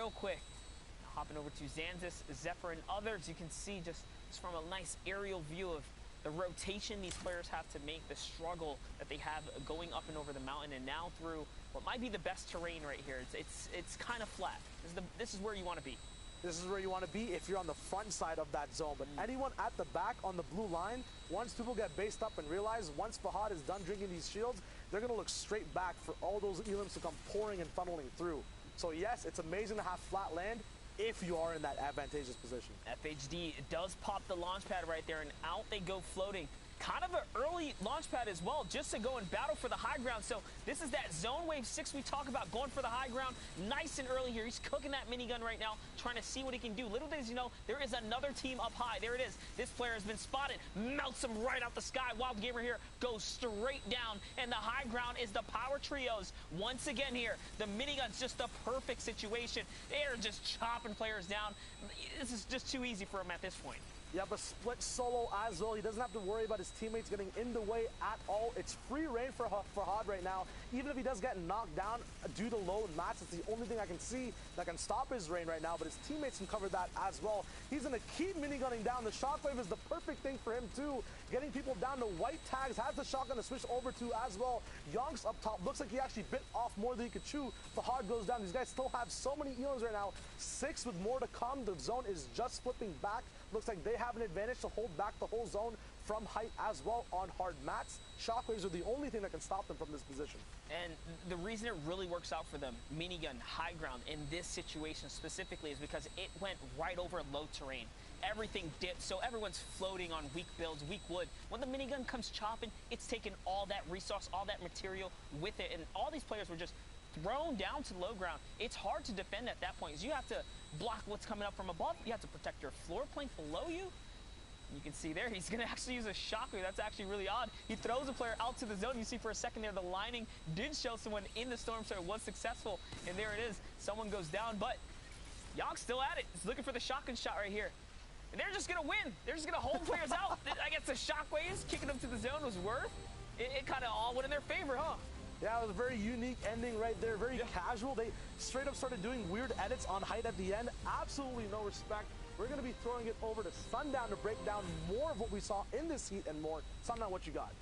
real quick. Hopping over to Zanzis, Zephyr, and others, you can see just from a nice aerial view of the rotation these players have to make, the struggle that they have going up and over the mountain, and now through what might be the best terrain right here. It's kind of flat. This is where you want to be. This is where you want to be if you're on the front side of that zone. But anyone at the back on the blue line, once people get based up and realize once Fahad is done drinking these shields, they're going to look straight back for all those elims to come pouring and funneling through. So yes, it's amazing to have flat land if you are in that advantageous position. FHD does pop the launch pad right there, and out they go floating. Kind of an early launch pad as well, just to go and battle for the high ground. So this is that zone wave 6 we talk about, going for the high ground nice and early here. He's cooking that minigun right now, trying to see what he can do. Little does you know, there is another team up high. There it is. This player has been spotted, melts him right out the sky. Wild Gamer here goes straight down, and the high ground is the power trios once again here. The minigun's just the perfect situation. They're just chopping players down. This is just too easy for him at this point. You have a split solo as well. He doesn't have to worry about his teammates getting in the way at all. It's free reign for Fahad right now. Even if he does get knocked down due to low mats, it's the only thing I can see that can stop his reign right now, but his teammates can cover that as well. He's going to keep minigunning down. The shockwave is the perfect thing for him too. Getting people down to white tags, has the shotgun to switch over to as well. Yonk's up top. Looks like he actually bit off more than he could chew. Fahad goes down. These guys still have so many elims right now. 6 with more to come. The zone is just flipping back. Looks like they have an advantage to hold back the whole zone from height as well on hard mats. Shockwaves are the only thing that can stop them from this position. And the reason it really works out for them, minigun, high ground, in this situation specifically, is because it went right over low terrain. Everything dipped, so everyone's floating on weak builds, weak wood. When the minigun comes chopping, it's taking all that resource, all that material with it, and all these players were just thrown down to low ground. It's hard to defend at that point, because you have to block what's coming up from above. You have to protect your floor plane below you. You can see there, he's going to actually use a shockwave. That's actually really odd. He throws a player out to the zone. You see for a second there, the lining did show someone in the storm, so it was successful. And there it is. Someone goes down, but Yonk's still at it. He's looking for the shotgun shot right here. And they're just going to win. They're just going to hold players out. I guess the shockwaves kicking them to the zone was worth. It kind of all went in their favor, huh? Yeah, it was a very unique ending right there, very casual. They straight up started doing weird edits on height at the end. Absolutely no respect. We're going to be throwing it over to Sundown to break down more of what we saw in this heat and more. Sundown, what you got?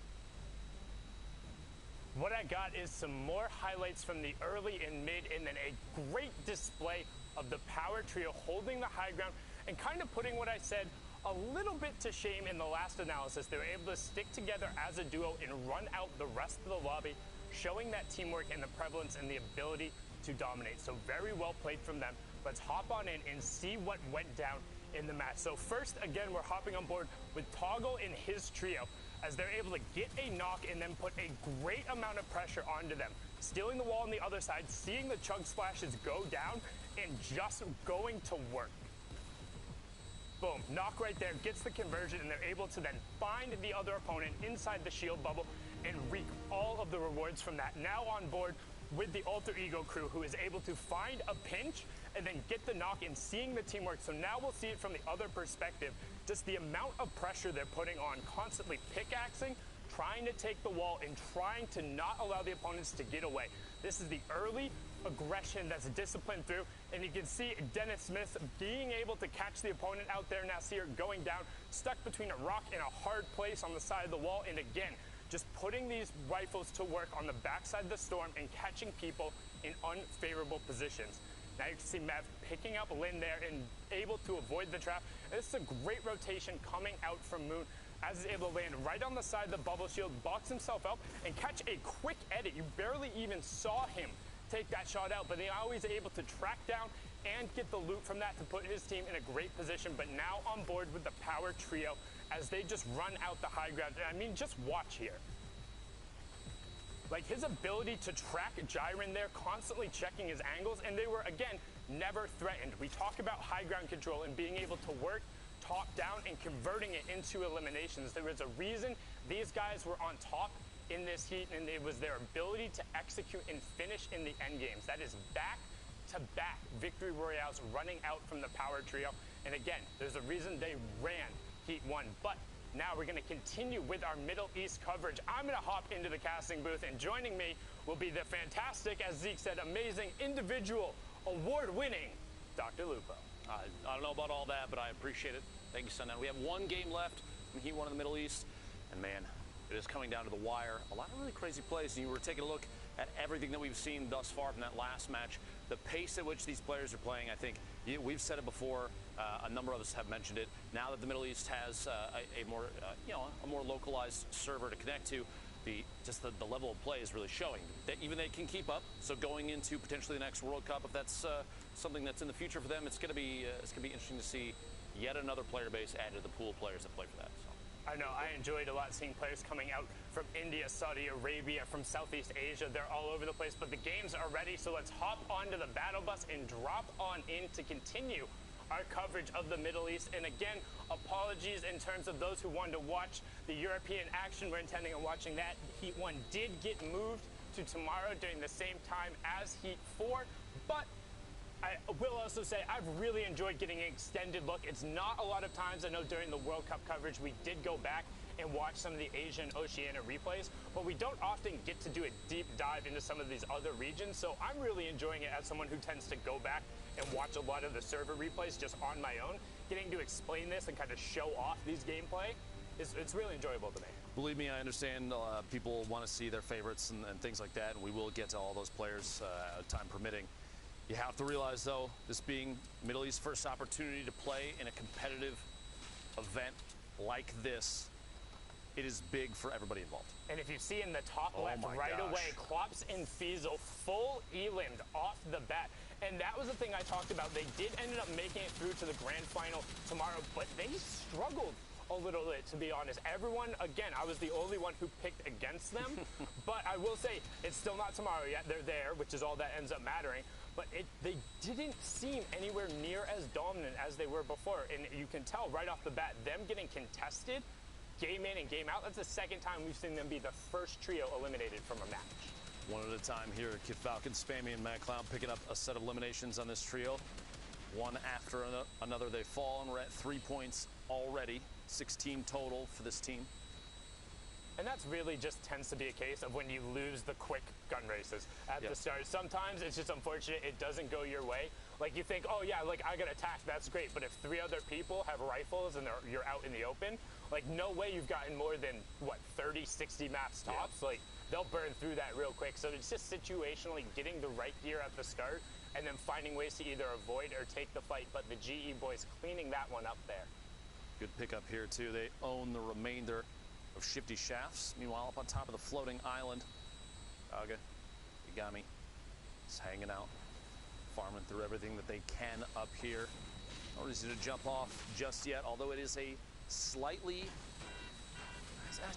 What I got is some more highlights from the early and mid, and then a great display of the power trio holding the high ground and kind of putting what I said a little bit to shame in the last analysis. They were able to stick together as a duo and run out the rest of the lobby, showing that teamwork and the prevalence and the ability to dominate. So very well played from them. Let's hop on in and see what went down in the match. So first, again, we're hopping on board with Toggle and his trio as they're able to get a knock and then put a great amount of pressure onto them. Stealing the wall on the other side, seeing the chug splashes go down, and just going to work. Boom, knock right there, gets the conversion, and they're able to then find the other opponent inside the shield bubble and reap all of the rewards from that. Now on board with the Alter Ego crew, who is able to find a pinch and then get the knock and seeing the teamwork. So now we'll see it from the other perspective. Just the amount of pressure they're putting on, constantly pickaxing, trying to take the wall and trying to not allow the opponents to get away. This is the early aggression that's disciplined through, and you can see Dennis Smith being able to catch the opponent out there. Now see her going down, stuck between a rock and a hard place on the side of the wall, and again, just putting these rifles to work on the backside of the storm and catching people in unfavorable positions. Now you can see Mev picking up Lynn there and able to avoid the trap. And this is a great rotation coming out from Moon, as he's able to land right on the side of the bubble shield, box himself up, and catch a quick edit. You barely even saw him take that shot out, but he's always able to track down and get the loot from that to put his team in a great position. But now on board with the power trio as they just run out the high ground. And I mean, just watch here. Like his ability to track Jiren there, constantly checking his angles, and they were, again, never threatened. We talk about high ground control and being able to work top down and converting it into eliminations. There was a reason these guys were on top in this heat, and it was their ability to execute and finish in the end games. That is back-to-back victory royales running out from the power trio. And again, there's a reason they ran Heat 1. But now we're going to continue with our Middle East coverage. I'm going to hop into the casting booth, and joining me will be the fantastic, as Zeke said, amazing, individual, award-winning Dr. Lupo. I don't know about all that, but I appreciate it. Thank you, Sundown. We have one game left from Heat 1 in the Middle East, and man, it is coming down to the wire. A lot of really crazy plays, and you were taking a look at everything that we've seen thus far from that last match. The pace at which these players are playing, I think, we've said it before, a number of us have mentioned it. Now that the Middle East has a more localized server to connect to, the level of play is really showing that even they can keep up. So going into potentially the next World Cup, if that's something that's in the future for them, it's going to be interesting to see yet another player base added to the pool of players that play for that. So. I know, I enjoyed a lot seeing players coming out from India, Saudi Arabia, from Southeast Asia. They're all over the place, but the games are ready, so let's hop onto the battle bus and drop on in to continue our coverage of the Middle East. And again, apologies in terms of those who wanted to watch the European action. We're intending on watching that. Heat 1 did get moved to tomorrow during the same time as Heat 4, but I will also say I've really enjoyed getting an extended look. It's not a lot of times. I know during the World Cup coverage we did go back and watch some of the Asian Oceania replays, but we don't often get to do a deep dive into some of these other regions. So I'm really enjoying it as someone who tends to go back and watch a lot of the server replays just on my own. Getting to explain this and kind of show off these gameplay, it's really enjoyable to me. Believe me, I understand people want to see their favorites and things like that, and we will get to all those players, time permitting. You have to realize, though, this being Middle East's first opportunity to play in a competitive event like this, it is big for everybody involved. And if you see in the top left right away, Klops and Fiesel full elimed off the bat. And that was the thing I talked about. They did end up making it through to the grand final tomorrow, but they struggled a little bit, to be honest. Everyone, again, I was the only one who picked against them, but I will say it's still not tomorrow yet. They're there, which is all that ends up mattering. But they didn't seem anywhere near as dominant as they were before. And you can tell right off the bat, them getting contested game in and game out, that's the second time we've seen them be the first trio eliminated from a match. One at a time here. Kid Falcon, Spammy, and Mad Clown picking up a set of eliminations on this trio. One after another, they fall, and we're at 3 points already. 16 total for this team. And that's really just tends to be a case of when you lose the quick gun races at the start. Sometimes it's just unfortunate it doesn't go your way. Like you think, oh yeah, like I got attacked, that's great. But if 3 other people have rifles and you're out in the open, like no way you've gotten more than, what, 30, 60 maps tops? Like they'll burn through that real quick. So it's just situationally getting the right gear at the start and then finding ways to either avoid or take the fight. But the GE boys cleaning that one up there. Good pickup here too. They own the remainder of Shifty Shafts. Meanwhile, up on top of the floating island, Aga, Yagami is hanging out, farming through everything that they can up here. Not easy to jump off just yet, although it is a slightly,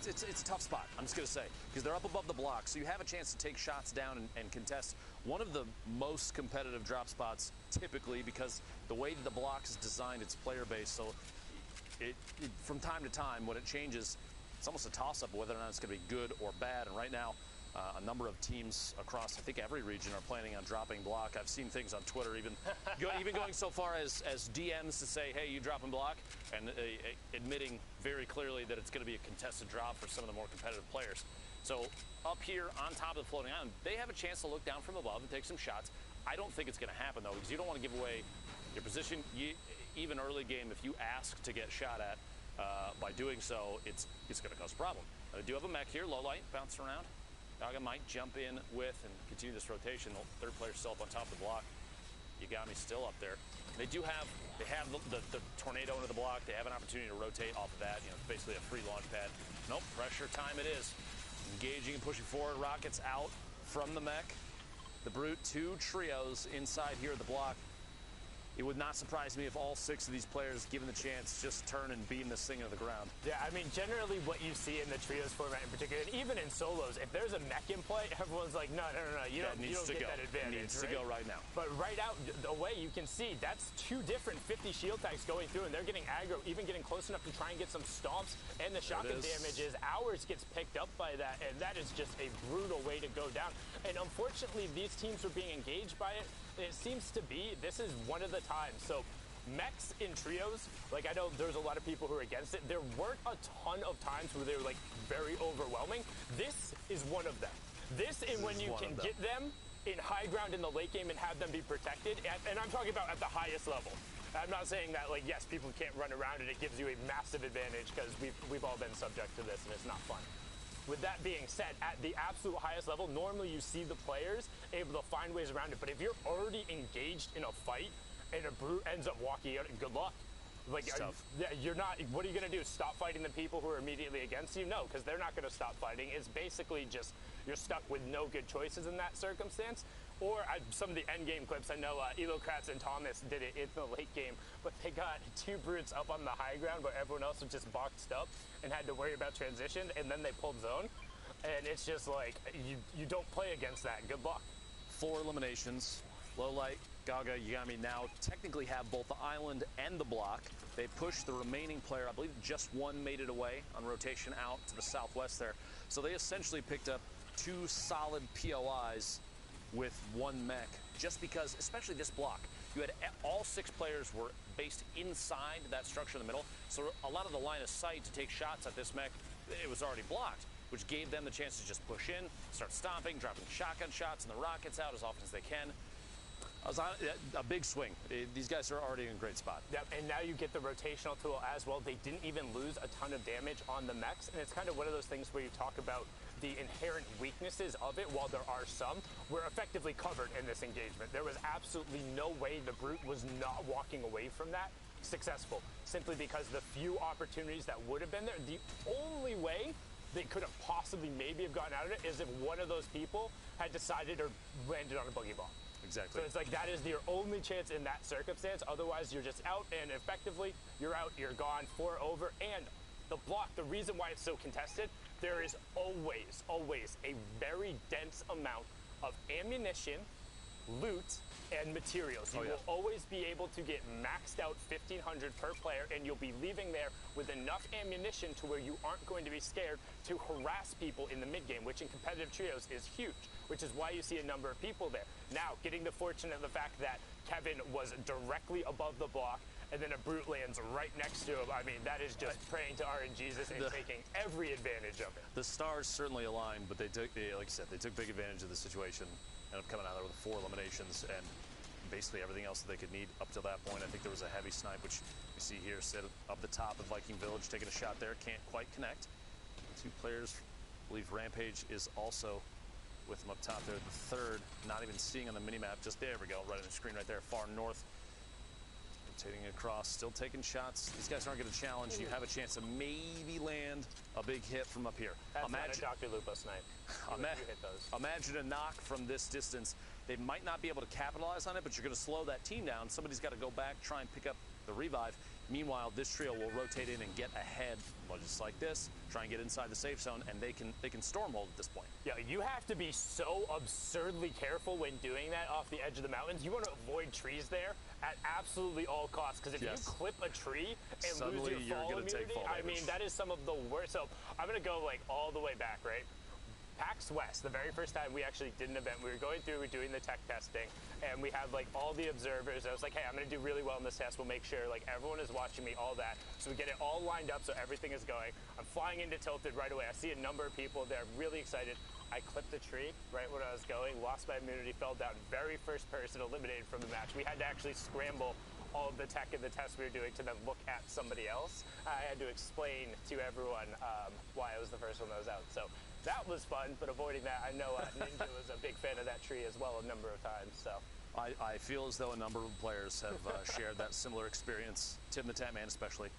it's a tough spot, I'm just going to say, because they're up above the block, so you have a chance to take shots down and contest one of the most competitive drop spots typically, because the way that the block is designed, it's player based, so from time to time when it changes, it's almost a toss-up whether or not it's going to be good or bad. And right now, a number of teams across, I think, every region are planning on dropping block. I've seen things on Twitter even going so far as DMs to say, hey, you dropping block, and admitting very clearly that it's going to be a contested drop for some of the more competitive players. So up here on top of the floating island, they have a chance to look down from above and take some shots. I don't think it's going to happen, though, because you don't want to give away your position. Even early game, if you ask to get shot at, by doing so, it's going to cause a problem. They do have a mech here, low light, bouncing around. Naga might jump in with and continue this rotation. The third player still up on top of the block. Yagami's still up there. They have the tornado into the block. They have an opportunity to rotate off of that. You know, it's basically a free launch pad. Nope, pressure time it is. Engaging and pushing forward. Rockets out from the mech. The Brute, 2 trios inside here at the block. It would not surprise me if all 6 of these players, given the chance, just turn and beam this thing into the ground. Yeah, I mean, generally what you see in the trios format in particular, and even in solos, if there's a mech in play, everyone's like, no, you don't get that advantage. It needs to go right now. But right out away, you can see that's 2 different 50 shield tags going through, and they're getting aggro, even getting close enough to try and get some stomps, and the shotgun damages. Ours gets picked up by that, and that is just a brutal way to go down. And unfortunately, these teams are being engaged by it. It seems to be, this is one of the times. So mechs in trios, like I know there's a lot of people who are against it. There weren't a ton of times where they were like very overwhelming. This is one of them. This and when you can get them in high ground in the late game and have them be protected. And I'm talking about at the highest level. I'm not saying that, like, yes, people can't run around and it gives you a massive advantage, because we've all been subject to this and it's not fun. With that being said, at the absolute highest level, normally you see the players able to find ways around it. But if you're already engaged in a fight and a brute ends up walking out, good luck. Like, you're not, what are you going to do? Stop fighting the people who are immediately against you? No, because they're not going to stop fighting. It's basically just, you're stuck with no good choices in that circumstance. Or some of the end game clips, I know Elocrats and Thomas did it in the late game, but they got two brutes up on the high ground where everyone else was just boxed up and had to worry about transition, and then they pulled zone. And it's just like, you don't play against that. Good luck. 4 eliminations. Low light, Gaga, Yagami now technically have both the island and the block. They pushed the remaining player. I believe just one made it away on rotation out to the southwest there. So they essentially picked up 2 solid POIs with 1 mech, just because, especially this block, you had all 6 players were based inside that structure in the middle. So a lot of the line of sight to take shots at this mech, it was already blocked, which gave them the chance to just push in, start stomping, dropping shotgun shots and the rockets out as often as they can. A big swing. These guys are already in a great spot. Yep, and now you get the rotational tool as well. They didn't even lose a ton of damage on the mechs, and it's kind of one of those things where you talk about the inherent weaknesses of it. While there are some, were effectively covered in this engagement. There was absolutely no way the brute was not walking away from that successful, simply because the few opportunities that would have been there, the only way they could have possibly maybe have gotten out of it is if one of those people had decided or landed on a boogie ball. Exactly. So it's like that is your only chance in that circumstance. Otherwise, you're just out, and effectively, you're out, you're gone, 4 over. And the block, the reason why it's so contested, there is always, always a very dense amount of ammunition, loot, and materials. You will always be able to get maxed out 1,500 per player, and you'll be leaving there with enough ammunition to where you aren't going to be scared to harass people in the mid game, which in competitive trios is huge, which is why you see a number of people there. Now, getting the fortune of the fact that Kevin was directly above the block, and then a brute lands right next to him. I mean, that is just praying to RNGesus and taking every advantage of it. The stars certainly aligned, but like you said, they took big advantage of the situation. Ended up coming out there with 4 eliminations and basically everything else that they could need up to that point. I think there was a heavy snipe, which you see here, sit up the top of Viking Village, taking a shot there, can't quite connect. 2 players, I believe Rampage is also with them up top there. The third, not even seeing on the minimap, just there we go, right on the screen right there, far north. Rotating across, still taking shots. These guys aren't going to challenge. You have a chance to maybe land a big hit from up here. That's imagine not a Dr. Lupo snipe. You hit those. Imagine a knock from this distance. They might not be able to capitalize on it, but you're going to slow that team down. Somebody's got to go back, try and pick up the revive. Meanwhile, this trio will rotate in and get ahead, well, just like this, try and get inside the safe zone, and they can stormhold at this point. Yeah, you have to be so absurdly careful when doing that off the edge of the mountains. You want to avoid trees there at absolutely all costs, because if you clip a tree and suddenly lose your fall immunity, I mean, that is some of the worst. So I'm going to go like all the way back, right? PAX West, the very first time we actually did an event, we were going through, we were doing the tech testing, and we had like all the observers. I was like, hey, I'm gonna do really well in this test. We'll make sure like everyone is watching me, all that. So we get it all lined up so everything is going. I'm flying into Tilted right away. I see a number of people there, really excited. I clipped the tree right when I was going, lost my immunity, fell down. Very first person eliminated from the match. We had to actually scramble all of the tech and the tests we were doing to then look at somebody else. I had to explain to everyone why I was the first one that was out. So that was fun, but avoiding that, I know Ninja was a big fan of that tree as well a number of times. So I feel as though a number of players have shared that similar experience, Tim the Tatman especially.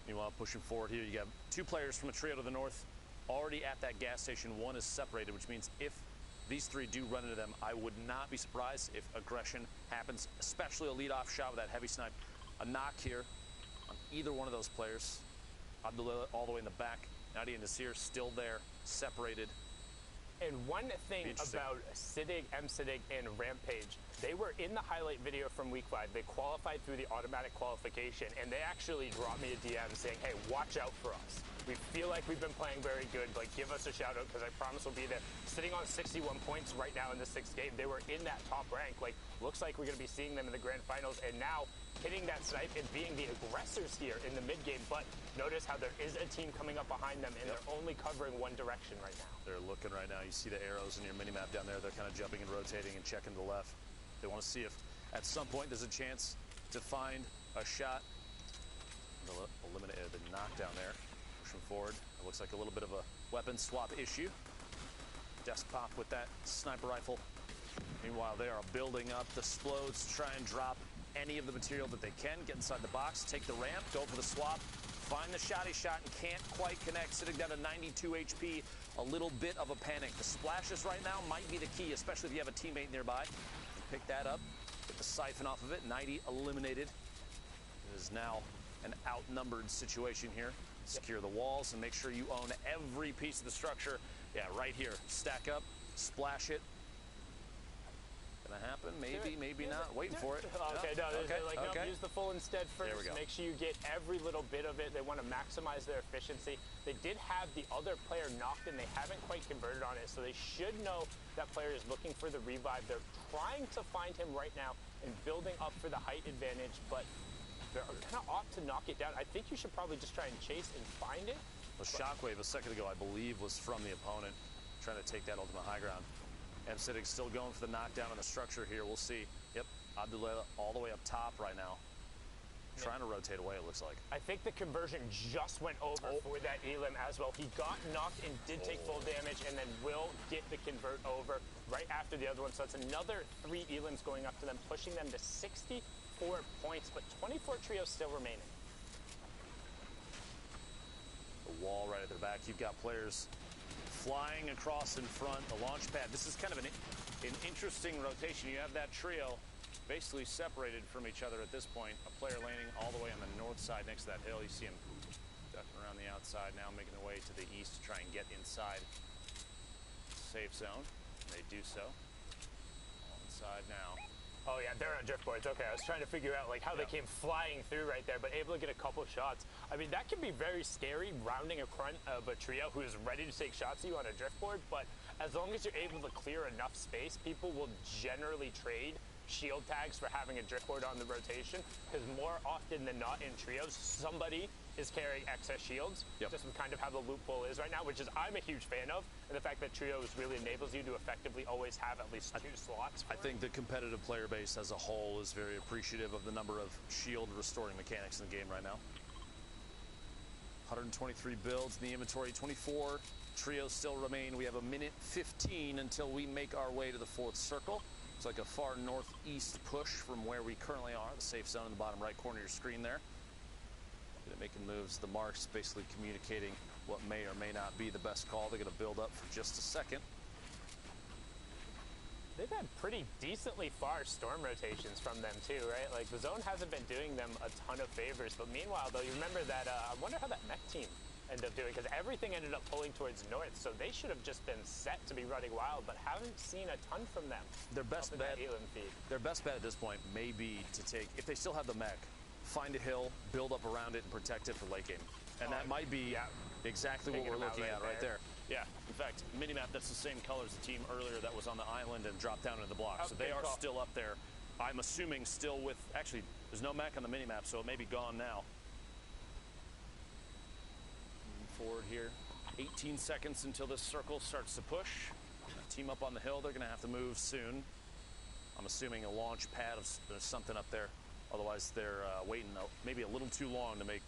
Meanwhile, pushing forward here, you got 2 players from a trio to the north already at that gas station. 1 is separated, which means if these 3 do run into them, I would not be surprised if aggression happens, especially a lead-off shot with that heavy snipe. A knock here on either one of those players. Abdullah all the way in the back. Nadia and Nasir still there, separated. And one thing about Siddig, M-Siddig, and Rampage, They were in the highlight video from week 5. They qualified through the automatic qualification, and they actually dropped me a DM saying, hey, watch out for us. We feel like we've been playing very good. Like, give us a shout out because I promise we'll be there. Sitting on 61 points right now in the 6th game. They were in that top rank. Like, looks like we're going to be seeing them in the grand finals. And now hitting that snipe and being the aggressors here in the mid game. But notice how there is a team coming up behind them, and they're only covering one direction right now. They're looking right now. You see the arrows in your mini-map down there. They're kind of jumping and rotating and checking to the left. They want to see if at some point there's a chance to find a shot. They'll eliminate the knockdown there. Pushing forward. It looks like a little bit of a weapon swap issue. Desk pop with that sniper rifle. Meanwhile, they are building up the explodes to try and drop any of the material that they can. Get inside the box, take the ramp, go for the swap, find the shotty shot, and can't quite connect. Sitting down to 92 HP, a little bit of a panic. The splashes right now might be the key, especially if you have a teammate nearby. Pick that up, get the siphon off of it. 90 eliminated. It is now an outnumbered situation here. Secure the walls and make sure you own every piece of the structure. Yeah, right here. Stack up, splash it. Gonna happen? Maybe, maybe not. Waiting for it. Okay, no, use the full instead first. There we go. Make sure you get every little bit of it. They want to maximize their efficiency. They did have the other player knocked and they haven't quite converted on it, so they should know that player is looking for the revive. They're trying to find him right now and building up for the height advantage, but they're kind of off to knock it down. I think you should probably just try and chase and find it. The shockwave a second ago, I believe, was from the opponent trying to take that ultimate high ground. Sitting still going for the knockdown on the structure here. We'll see. Yep, Abdullah all the way up top right now. Trying to rotate away, it looks like. I think the conversion just went over for that Elim as well. He got knocked and did take full damage and then will get the convert over right after the other one. So it's another 3 Elims going up to them, pushing them to 64 points, but 24 trios still remaining. The wall right at their back. You've got players flying across in front, the launch pad. This is kind of an interesting rotation. You have that trio basically separated from each other at this point. A player landing all the way on the north side next to that hill. You see him ducking around the outside now, making their way to the east to try and get inside safe zone. They do so. All inside now. Oh yeah, they're on driftboards. Okay, I was trying to figure out like how they came flying through right there, but able to get a couple shots. I mean, that can be very scary, rounding a front of a trio who is ready to take shots at you on a driftboard, but as long as you're able to clear enough space, people will generally trade shield tags for having a driftboard on the rotation, because more often than not in trios, somebody is carrying excess shields. Just kind of how the loophole is right now, which is I'm a huge fan of, and the fact that trios really enables you to effectively always have at least 2 slots. I think the competitive player base as a whole is very appreciative of the number of shield restoring mechanics in the game right now. 123 builds in the inventory, 24 trios still remain. We have a minute 15 until we make our way to the 4th circle. It's like a far northeast push from where we currently are, the safe zone in the bottom right corner of your screen there. Making moves, the marks basically communicating what may or may not be the best call. They're going to build up for just a second. They've had pretty decently far storm rotations from them too, right? Like the zone hasn't been doing them a ton of favors, but meanwhile though, you remember that, I wonder how that mech team ended up doing, because everything ended up pulling towards north, so they should have just been set to be running wild, but haven't seen a ton from them. Their best bet at this point may be to take, if they still have the mech, find a hill, build up around it, and protect it for late game. And that might be exactly what we're looking at right there. Yeah, in fact, minimap that's the same color as the team earlier that was on the island and dropped down into the block. So they are still up there. I'm assuming still with, actually, there's no mech on the minimap, so it may be gone now. Moving forward here. 18 seconds until this circle starts to push. Team up on the hill, they're going to have to move soon. I'm assuming a launch pad of there's something up there. Otherwise, they're waiting maybe a little too long to make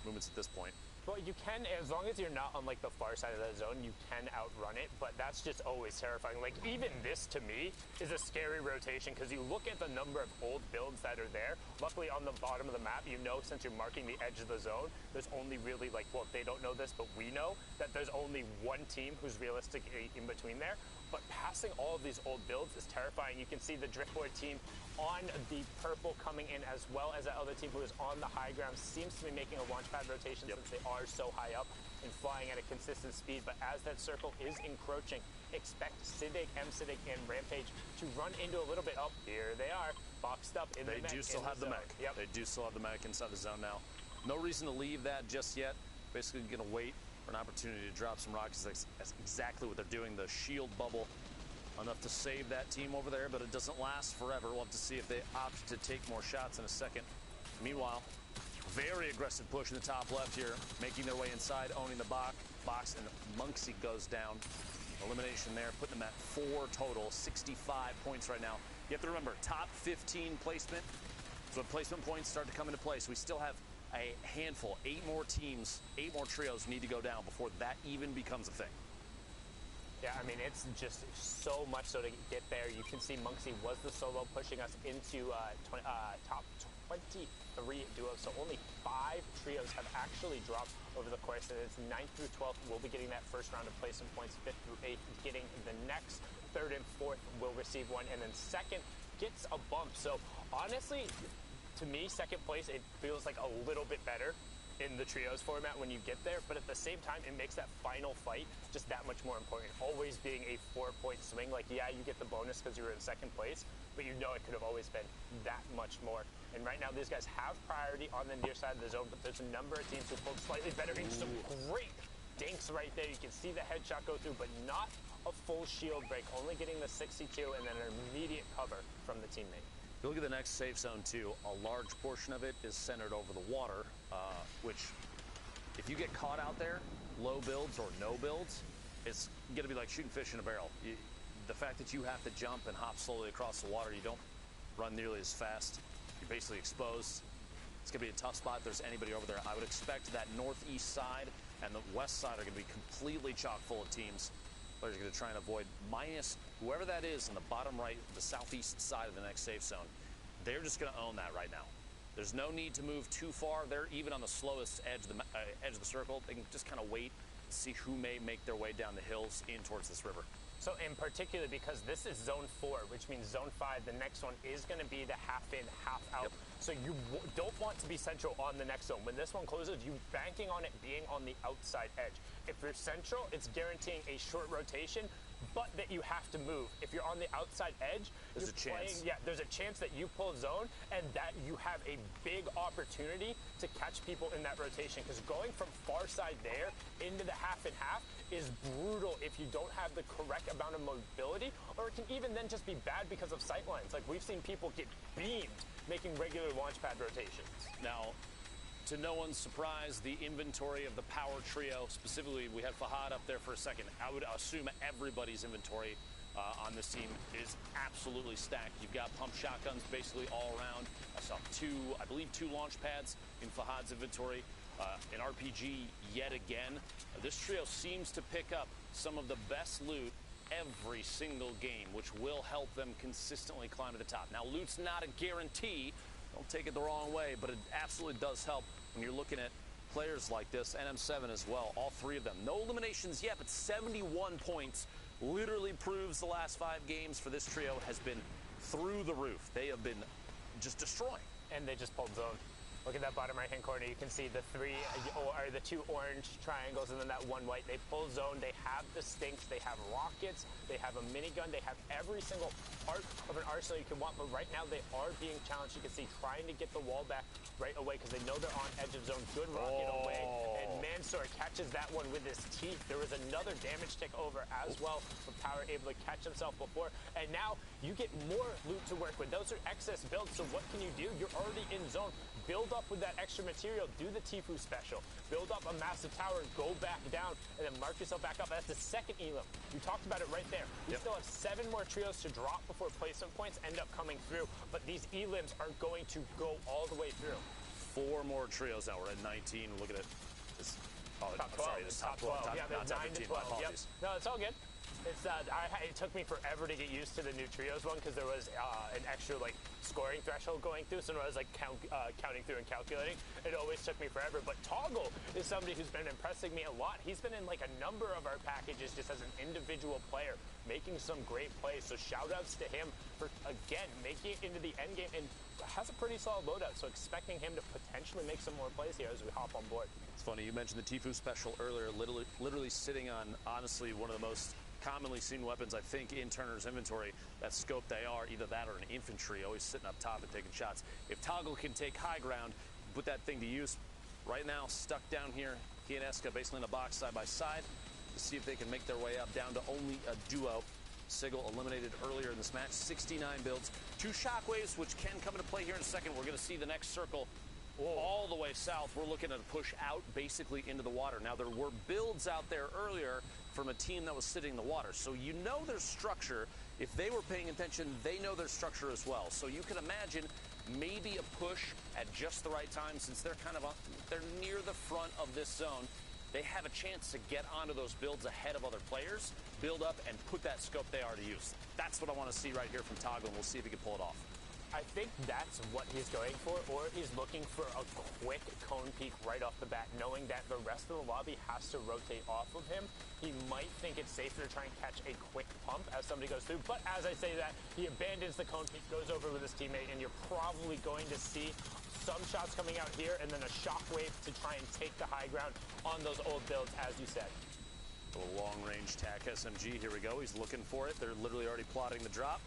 movements at this point. Well, you can, as long as you're not on like the far side of the zone, you can outrun it, but that's just always terrifying. Like even this to me is a scary rotation, because you look at the number of old builds that are there. Luckily on the bottom of the map, you know, since you're marking the edge of the zone, there's only really like, well, they don't know this, but we know that there's only one team who's realistically in between there. But passing all of these old builds is terrifying. You can see the driftboard team on the purple coming in, as well as that other team who is on the high ground, seems to be making a launch pad rotation since they are so high up and flying at a consistent speed. But as that circle is encroaching, expect Siddig, M-Siddig, and Rampage to run into a little bit. Oh, here they are, boxed up in the mech. They do still have the mech. Yep. They do still have the mech inside the zone now. No reason to leave that just yet. Basically going to wait for an opportunity to drop some rockets. That's exactly what they're doing. The shield bubble, enough to save that team over there, but it doesn't last forever. We'll have to see if they opt to take more shots in a second. Meanwhile, very aggressive push in the top left here, making their way inside, owning the box, and Monksy goes down. Elimination there, putting them at 4 total, 65 points right now. You have to remember, top 15 placement. So when placement points start to come into place, we still have a handful, 8 more teams, 8 more trios need to go down before that even becomes a thing. Yeah, I mean, it's just so much so to get there. You can see Monksy was the solo pushing us into top 23 duos, so only 5 trios have actually dropped over the course, and it's 9th through 12th. We'll be getting that first round of placement points. 5th through 8th getting the next. 3rd and 4th will receive one, and then 2nd gets a bump. So honestly, to me, 2nd place, it feels like a little bit better in the trios format when you get there, but at the same time, it makes that final fight just that much more important. Always being a 4-point swing, like, yeah, you get the bonus because you were in 2nd place, but you know it could have always been that much more. And right now, these guys have priority on the near side of the zone, but there's a number of teams who pulled slightly better, and some great dinks right there. You can see the headshot go through, but not a full shield break, only getting the 62 and then an immediate cover from the teammate. If you look at the next safe zone too, a large portion of it is centered over the water, which if you get caught out there, low builds or no builds, it's going to be like shooting fish in a barrel. The fact that you have to jump and hop slowly across the water, you don't run nearly as fast. You're basically exposed. It's going to be a tough spot if there's anybody over there. I would expect that northeast side and the west side are going to be completely chock full of teams. Players are going to try and avoid minus whoever that is in the bottom right, the southeast side of the next safe zone. They're just going to own that right now. There's no need to move too far. They're even on the slowest edge of the circle. They can just kind of wait and see who may make their way down the hills in towards this river. So in particular, because this is zone 4, which means zone 5, the next one is going to be the half in, half out. Yep. So you don't want to be central on the next zone. When this one closes, you're banking on it being on the outside edge. If you're central, it's guaranteeing a short rotation, but that you have to move. If you're on the outside edge, there's a chance. Yeah, there's a chance that you pull zone and that you have a big opportunity to catch people in that rotation. Because going from far side there into the half and half is brutal if you don't have the correct amount of mobility, or it can even then just be bad because of sight lines. Like we've seen people get beamed making regular launch pad rotations. Now, to no one's surprise, the inventory of the power trio, specifically, we had Fahad up there for a second. I would assume everybody's inventory on this team is absolutely stacked. You've got pump shotguns basically all around. I saw I believe two launch pads in Fahad's inventory. An RPG yet again. This trio seems to pick up some of the best loot every single game, which will help them consistently climb to the top. Now, loot's not a guarantee. Don't take it the wrong way, but it absolutely does help when you're looking at players like this, NM7 as well, all 3 of them. No eliminations yet, but 71 points literally proves the last 5 games for this trio has been through the roof. They have been just destroying. And they just pulled zone. Look at that bottom right-hand corner. You can see the 2 orange triangles and then that 1 white. They pull zone. They have the stinks. They have rockets. They have a minigun. They have every single part of an arsenal you can want. But right now they are being challenged. You can see trying to get the wall back right away because they know they're on edge of zone. Good rocket away. And Mansour catches that one with his teeth. There was another damage tick over as well. But Power able to catch himself before. And now you get more loot to work with. Those are excess builds. So what can you do? You're already in zone. Build up with that extra material, do the Tifu special, build up a massive tower, go back down, and then mark yourself back up. That's the second elim. You talked about it right there. We still have 7 more trios to drop before placement points end up coming through, but these elims are going to go all the way through. 4 more trios now. We're at 19. Look at it. This, top 12. Sorry, this top 12. Yeah, not 9 to 12. Yep. No, it's all good. It's it took me forever to get used to the new trios one because there was an extra scoring threshold going through. So when I was counting through and calculating, it always took me forever. But Toggle is somebody who's been impressing me a lot. He's been in a number of our packages just as an individual player, making some great plays. So shout outs to him for again making it into the end game and has a pretty solid loadout. So expecting him to potentially make some more plays here as we hop on board. It's funny you mentioned the Tifu special earlier. Literally sitting on honestly one of the most commonly seen weapons, I think, in Turner's inventory. That scoped AR, either that or an infantry, always sitting up top and taking shots. If Toggle can take high ground, put that thing to use. Right now, stuck down here, he and Eska basically in a box side by side to see if they can make their way up down to only a duo. Sigil eliminated earlier in this match, 69 builds. 2 shockwaves, which can come into play here in a second. We're going to see the next circle all the way south. We're looking at a push out basically into the water. Now, there were builds out there earlier from a team that was sitting in the water. So you know their structure. If they were paying attention, they know their structure as well. So you can imagine maybe a push at just the right time, since they're they're near the front of this zone. They have a chance to get onto those builds ahead of other players, build up, and put that scope they are to use. That's what I want to see right here from Toggle, and we'll see if he can pull it off. I think that's what he's going for, or he's looking for a quick cone peek right off the bat, knowing that the rest of the lobby has to rotate off of him. He might think it's safer to try and catch a quick pump as somebody goes through, but as I say that, he abandons the cone peek, goes over with his teammate, and you're probably going to see some shots coming out here, and then a shockwave to try and take the high ground on those old builds, as you said. A long-range TAC SMG, here we go. He's looking for it. They're literally already plotting the drop.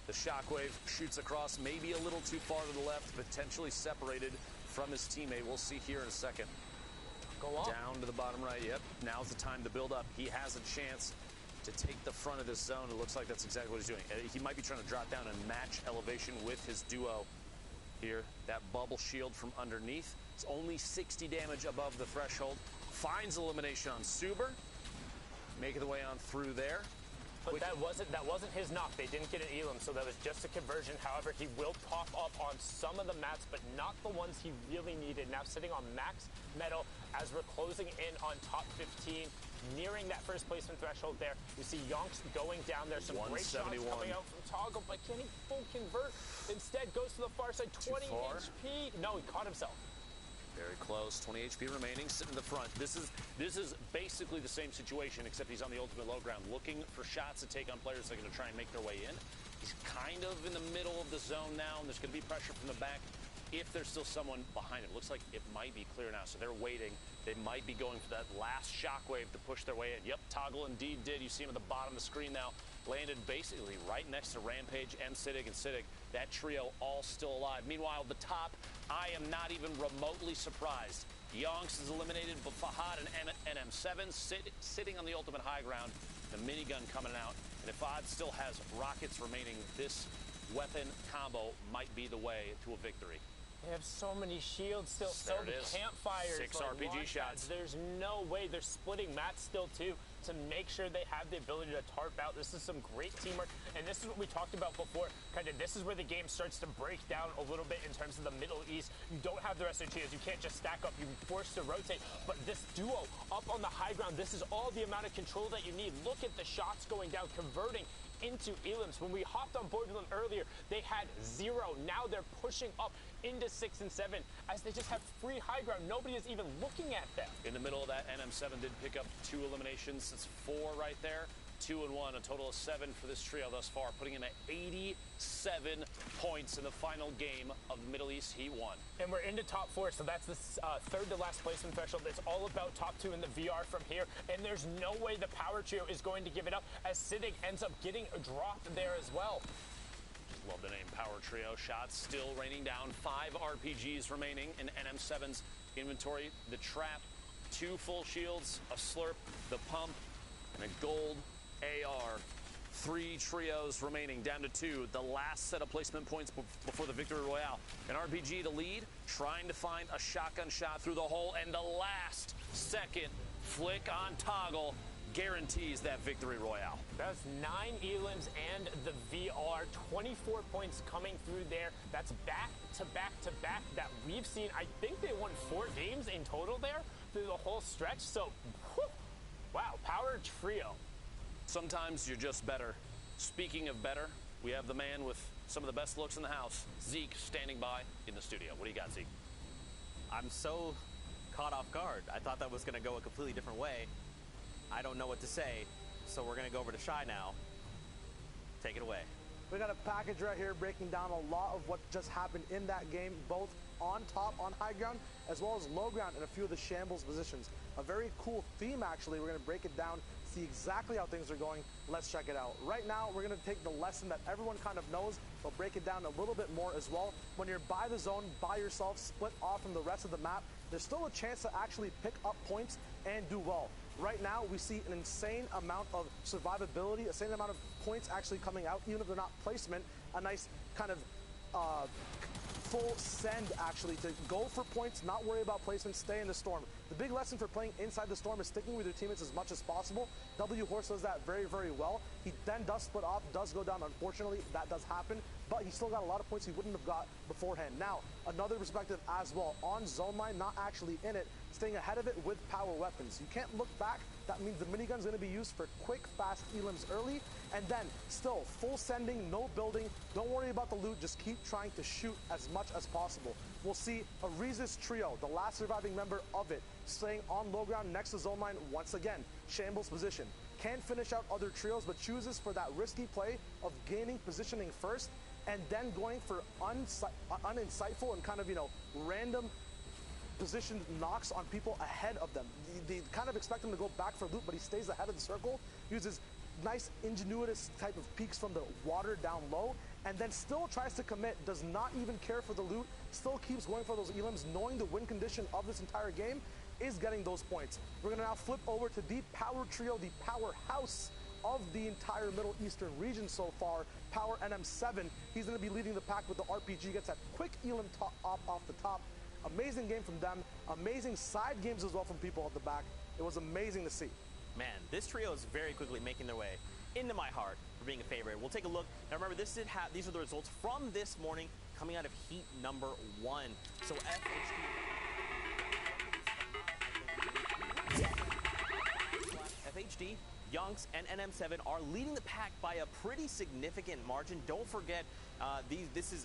The shockwave shoots across, maybe a little too far to the left, potentially separated from his teammate. We'll see here in a second. Go on. Down to the bottom right, yep. Now's the time to build up. He has a chance to take the front of this zone. It looks like that's exactly what he's doing. He might be trying to drop down and match elevation with his duo here. That bubble shield from underneath. It's only 60 damage above the threshold. Finds elimination on Suber. Making the way on through there. But that wasn't his knock. They didn't get an elim, so that was just a conversion. However, he will pop up on some of the mats, but not the ones he really needed. Now sitting on max metal as we're closing in on top 15, nearing that first placement threshold there. You see Yonks going down there. Some great shots coming out from Toggle, but can he full convert? Instead, goes to the far side, 20 HP. No, he caught himself. Very close, 20 HP remaining, sitting in the front. This is basically the same situation, except he's on the ultimate low ground, looking for shots to take on players that are going to try and make their way in. He's kind of in the middle of the zone now, and there's going to be pressure from the back if there's still someone behind him. Looks like it might be clear now, so they're waiting. They might be going for that last shockwave to push their way in. Yep, Toggle indeed did. You see him at the bottom of the screen now. Landed basically right next to Rampage and Siddig, that trio all still alive. Meanwhile, the top, I am not even remotely surprised. Yonks is eliminated, but Fahad and NM7 sitting on the ultimate high ground. The minigun coming out, and if Fahad still has rockets remaining, this weapon combo might be the way to a victory. They have so many shields still, so many campfires. 6 RPG shots. There's no way. They're splitting mats still, too, to make sure they have the ability to tarp out. This is some great teamwork, and this is what we talked about before. Kind of, this is where the game starts to break down a little bit in terms of the Middle East. You don't have the rest of the tiers. You can't just stack up. You're forced to rotate. But this duo up on the high ground, this is all the amount of control that you need. Look at the shots going down, converting into elims. When we hopped on board with them earlier, they had 0. Now they're pushing up into 6 and 7 as they just have free high ground. Nobody is even looking at them. In the middle of that, NM7 did pick up 2 eliminations. It's 4 right there. 2 and 1, a total of 7 for this trio thus far, putting him at 87 points in the final game of the Middle East Heat 1. And we're into top 4, so that's the third to last placement threshold. It's all about top 2 in the VR from here, and there's no way the power trio is going to give it up as Siddig ends up getting a drop there as well. Love the name Power Trio. Shots still raining down. 5 RPGs remaining in NM7's inventory. The trap, 2 full shields, a slurp, the pump, and a gold AR. 3 trios remaining, down to 2. The last set of placement points before the Victory Royale. An RPG to lead, trying to find a shotgun shot through the hole, and the last second flick on Toggle guarantees that Victory Royale. That's 9 elims and the VR. 24 points coming through there. That's back to back to back that we've seen. I think they won 4 games in total there through the whole stretch. So, whew, wow, Power Trio. Sometimes you're just better. Speaking of better, we have the man with some of the best looks in the house, Zeke, standing by in the studio. What do you got, Zeke? I'm so caught off guard. I thought that was going to go a completely different way. I don't know what to say, so we're going to go over to Shy now. Take it away. We got a package right here breaking down a lot of what just happened in that game, both on top, on high ground, as well as low ground in a few of the shambles positions. A very cool theme, actually. We're going to break it down see exactly how things are going. Let's check it out. Right now, we're going to take the lesson that everyone kind of knows, but break it down a little bit more as well. When you're by the zone, by yourself, split off from the rest of the map, there's still a chance to actually pick up points and do well. Right now, we see an insane amount of survivability, a insane amount of points actually coming out, even if they're not placement. A nice kind of full send, actually, to go for points, not worry about placement, stay in the storm. The big lesson for playing inside the storm is sticking with your teammates as much as possible. W Horse does that very, very well. He then does split off, does go down. Unfortunately, that does happen, but he still got a lot of points he wouldn't have got beforehand. Now, another perspective as well, on zone line, not actually in it, staying ahead of it with power weapons. You can't look back. That means the minigun's going to be used for quick, fast elims early, and then still full sending, no building. Don't worry about the loot. Just keep trying to shoot as much as possible. We'll see Ariza's trio, the last surviving member of it, staying on low ground next to zone line once again. Shambles position. Can't finish out other trios, but chooses for that risky play of gaining positioning first and then going for uninsightful and kind of, random positioned knocks on people ahead of them. They kind of expect him to go back for loot, but he stays ahead of the circle, uses nice ingenuitous type of peeks from the water down low, and then still tries to commit, does not even care for the loot, still keeps going for those elims, knowing the win condition of this entire game is getting those points. We're gonna now flip over to the power trio, the powerhouse of the entire Middle Eastern region so far, Power NM7. He's gonna be leading the pack with the RPG, gets that quick elim off the top. Amazing game from them, amazing side games as well from people at the back. It was amazing to see. Man, this trio is very quickly making their way into my heart for being a favorite. We'll take a look. Now remember, these are the results from this morning coming out of heat number 1. So FHD, Yonks, and NM7 are leading the pack by a pretty significant margin. Don't forget,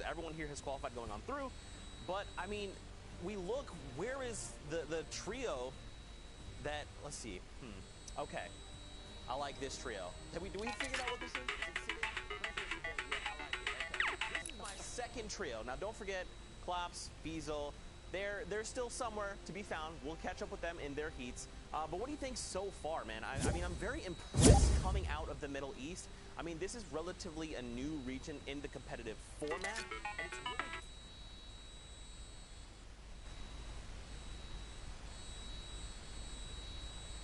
everyone here has qualified going on through. But, I mean, we look, where is the trio that, let's see, okay. I like this trio. Do we figure out what this is? This is my second trio. Now, don't forget, Klops, Fiesel, they're still somewhere to be found. We'll catch up with them in their heats. But what do you think so far, man? I mean, I'm very impressed coming out of the Middle East. I mean, this is relatively a new region in the competitive format, and it's really